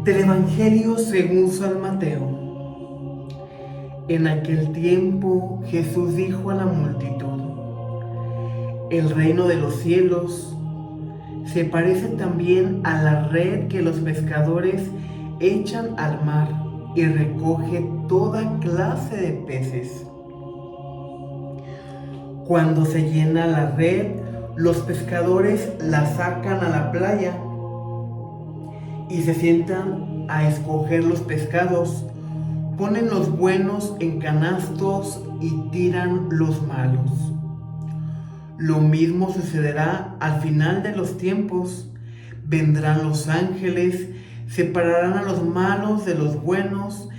Del Evangelio según San Mateo. En aquel tiempo Jesús dijo a la multitud: el reino de los cielos se parece también a la red que los pescadores echan al mar y recoge toda clase de peces. Cuando se llena la red, los pescadores la sacan a la playa y se sientan a escoger los pescados. Ponen los buenos en canastos y tiran los malos. Lo mismo sucederá al final de los tiempos. Vendrán los ángeles, separarán a los malos de los buenos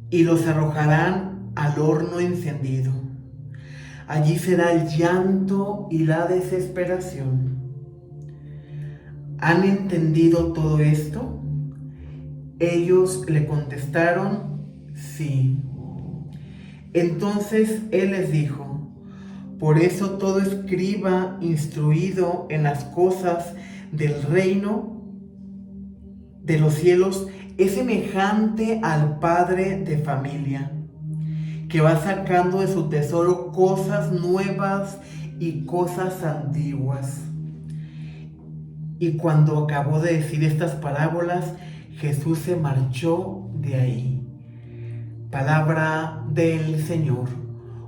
y los arrojarán al horno encendido. Allí será el llanto y la desesperación. ¿Han entendido todo esto? Ellos le contestaron: sí. Entonces él les dijo: por eso todo escriba instruido en las cosas del reino de los cielos es semejante al padre de familia, que va sacando de su tesoro cosas nuevas y cosas antiguas. Y cuando acabó de decir estas parábolas, Jesús se marchó de ahí. Palabra del Señor.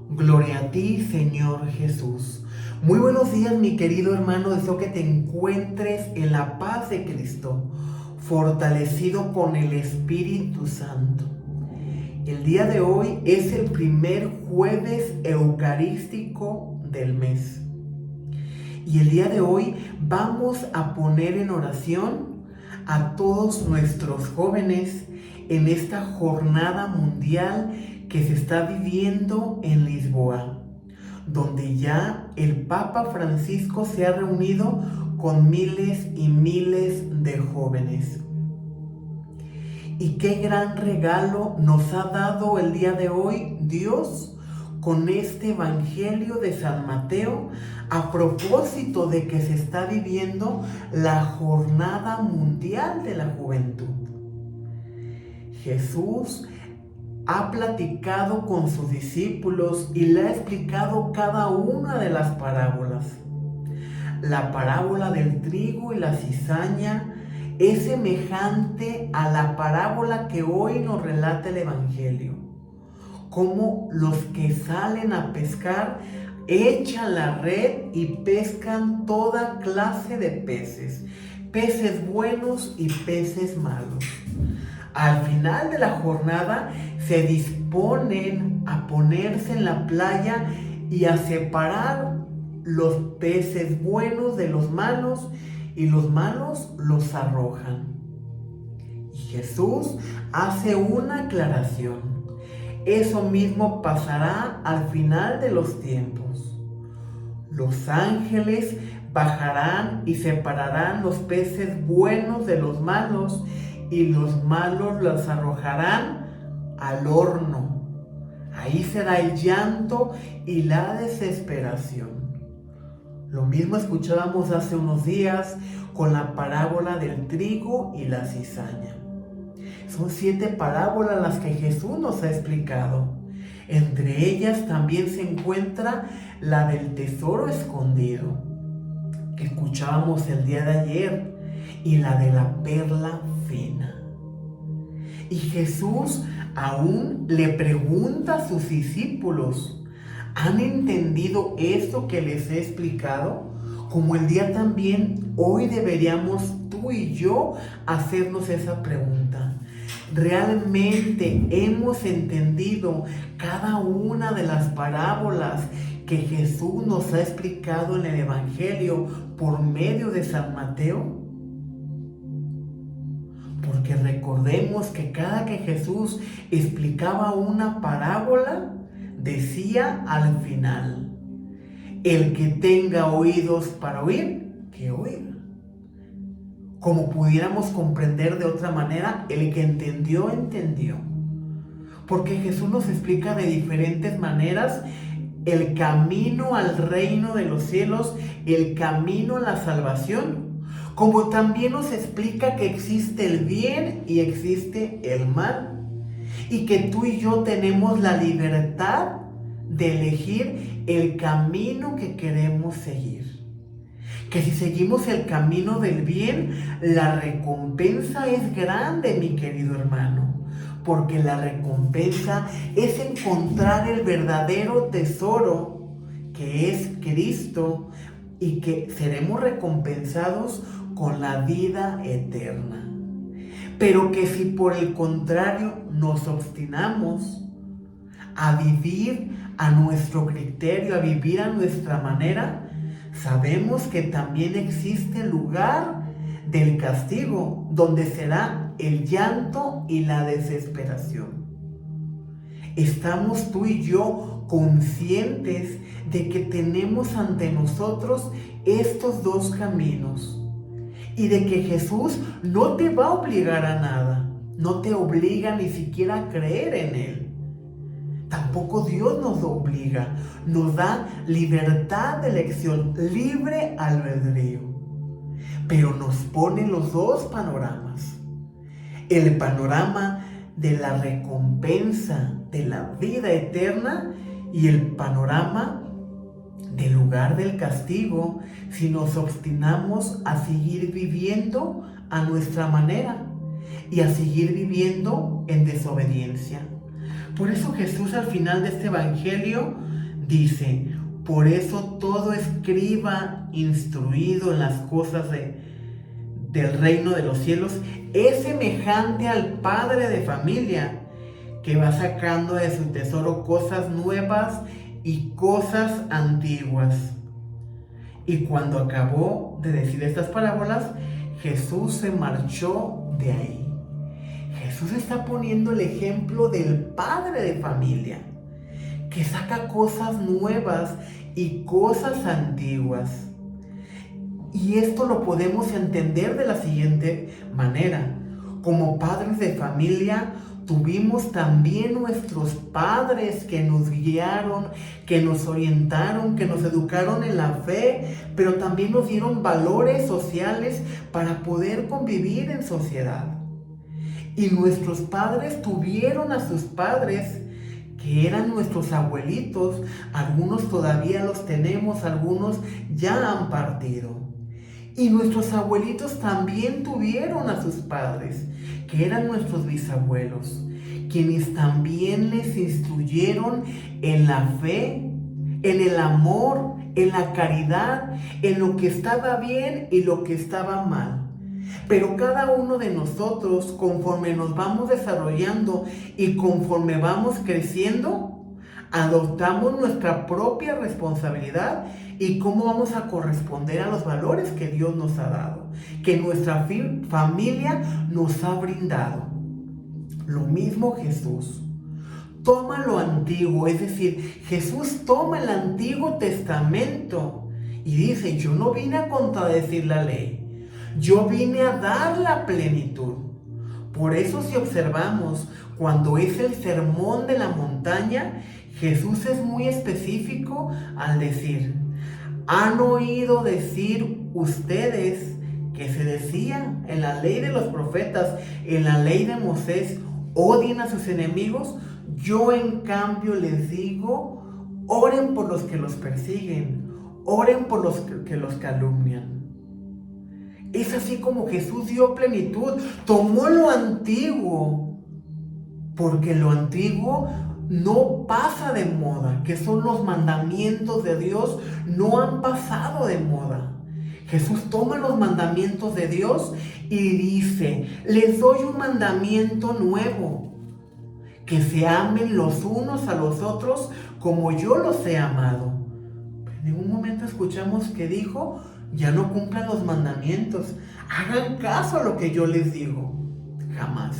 Gloria a ti, Señor Jesús. Muy buenos días, mi querido hermano. Deseo que te encuentres en la paz de Cristo, fortalecido con el Espíritu Santo. El día de hoy es el primer jueves eucarístico del mes. Y el día de hoy vamos a poner en oración a todos nuestros jóvenes en esta jornada mundial que se está viviendo en Lisboa, donde ya el Papa Francisco se ha reunido con miles y miles de jóvenes. Y qué gran regalo nos ha dado el día de hoy Dios con este Evangelio de San Mateo, a propósito de que se está viviendo la Jornada Mundial de la Juventud. Jesús ha platicado con sus discípulos y le ha explicado cada una de las parábolas. La parábola del trigo y la cizaña es semejante a la parábola que hoy nos relata el Evangelio. Como los que salen a pescar echan la red y pescan toda clase de peces, peces buenos y peces malos. Al final de la jornada se disponen a ponerse en la playa y a separar los peces buenos de los malos, y los malos los arrojan. Y Jesús hace una aclaración. Eso mismo pasará al final de los tiempos. Los ángeles bajarán y separarán los peces buenos de los malos, y los malos los arrojarán al horno. Ahí será el llanto y la desesperación. Lo mismo escuchábamos hace unos días con la parábola del trigo y la cizaña. Son 7 parábolas las que Jesús nos ha explicado. Entre ellas también se encuentra la del tesoro escondido, que escuchábamos el día de ayer, y la de la perla fina. Y Jesús aún le pregunta a sus discípulos: ¿han entendido esto que les he explicado? Como el día también, hoy deberíamos tú y yo hacernos esa pregunta. ¿Realmente hemos entendido cada una de las parábolas que Jesús nos ha explicado en el Evangelio por medio de San Mateo? Porque recordemos que cada que Jesús explicaba una parábola, decía al final: el que tenga oídos para oír, que oiga. Como pudiéramos comprender de otra manera, el que entendió, entendió. Porque Jesús nos explica de diferentes maneras el camino al reino de los cielos, el camino a la salvación, como también nos explica que existe el bien y existe el mal, y que tú y yo tenemos la libertad de elegir el camino que queremos seguir. Que si seguimos el camino del bien, la recompensa es grande, mi querido hermano, porque la recompensa es encontrar el verdadero tesoro que es Cristo y que seremos recompensados con la vida eterna. Pero que si por el contrario nos obstinamos a vivir a nuestro criterio, a vivir a nuestra manera, sabemos que también existe el lugar del castigo, donde será el llanto y la desesperación. ¿Estamos tú y yo conscientes de que tenemos ante nosotros estos dos caminos? Y de que Jesús no te va a obligar a nada, no te obliga ni siquiera a creer en Él. Tampoco Dios nos obliga, nos da libertad de elección, libre albedrío. Pero nos pone los dos panoramas. El panorama de la recompensa de la vida eterna y el panorama del lugar del castigo si nos obstinamos a seguir viviendo a nuestra manera y a seguir viviendo en desobediencia. Por eso Jesús al final de este evangelio dice: por eso todo escriba instruido en las cosas del reino de los cielos es semejante al padre de familia que va sacando de su tesoro cosas nuevas y cosas antiguas. Y cuando acabó de decir estas parábolas, Jesús se marchó de ahí. Jesús está poniendo el ejemplo del padre de familia, que saca cosas nuevas y cosas antiguas. Y esto lo podemos entender de la siguiente manera. Como padres de familia, tuvimos también nuestros padres que nos guiaron, que nos orientaron, que nos educaron en la fe, pero también nos dieron valores sociales para poder convivir en sociedad. Y nuestros padres tuvieron a sus padres, que eran nuestros abuelitos. Algunos todavía los tenemos, algunos ya han partido. Y nuestros abuelitos también tuvieron a sus padres, que eran nuestros bisabuelos, quienes también les instruyeron en la fe, en el amor, en la caridad, en lo que estaba bien y lo que estaba mal. Pero cada uno de nosotros, conforme nos vamos desarrollando y conforme vamos creciendo, adoptamos nuestra propia responsabilidad y cómo vamos a corresponder a los valores que Dios nos ha dado, que nuestra familia nos ha brindado. Lo mismo Jesús. Toma lo antiguo, es decir, Jesús toma el Antiguo Testamento y dice: yo no vine a contradecir la ley, yo vine a dar la plenitud. Por eso, si observamos, cuando es el sermón de la montaña, Jesús es muy específico al decir: han oído decir ustedes que se decía en la ley de los profetas, en la ley de Moisés, odien a sus enemigos. Yo en cambio les digo, oren por los que los persiguen, oren por los que los calumnian. Es así como Jesús dio plenitud, tomó lo antiguo, porque lo antiguo no pasa de moda, que son los mandamientos de Dios, no han pasado de moda. Jesús toma los mandamientos de Dios y dice: les doy un mandamiento nuevo, que se amen los unos a los otros como yo los he amado. En un momento escuchamos que dijo: ya no cumplan los mandamientos, hagan caso a lo que yo les digo. Jamás.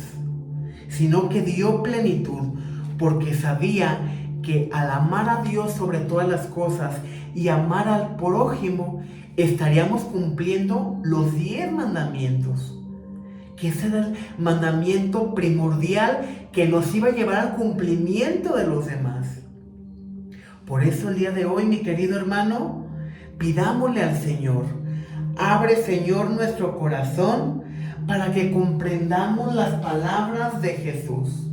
Sino que dio plenitud, porque sabía que al amar a Dios sobre todas las cosas y amar al prójimo, estaríamos cumpliendo los 10 mandamientos. Que ese era el mandamiento primordial que nos iba a llevar al cumplimiento de los demás. Por eso el día de hoy, mi querido hermano, pidámosle al Señor: Abre, Señor, nuestro corazón para que comprendamos las palabras de Jesús,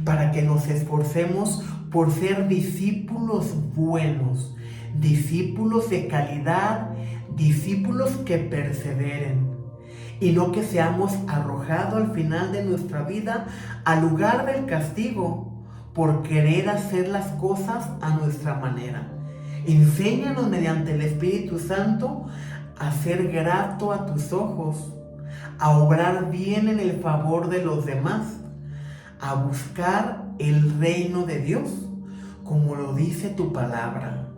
para que nos esforcemos por ser discípulos buenos, discípulos de calidad, discípulos que perseveren, y no que seamos arrojados al final de nuestra vida al lugar del castigo por querer hacer las cosas a nuestra manera. Enséñanos mediante el Espíritu Santo a ser grato a tus ojos, a obrar bien en el favor de los demás, a buscar el reino de Dios, como lo dice tu palabra.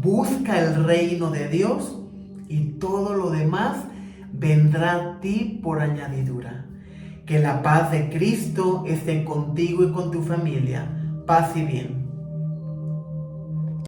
Busca el reino de Dios y todo lo demás vendrá a ti por añadidura. Que la paz de Cristo esté contigo y con tu familia. Paz y bien.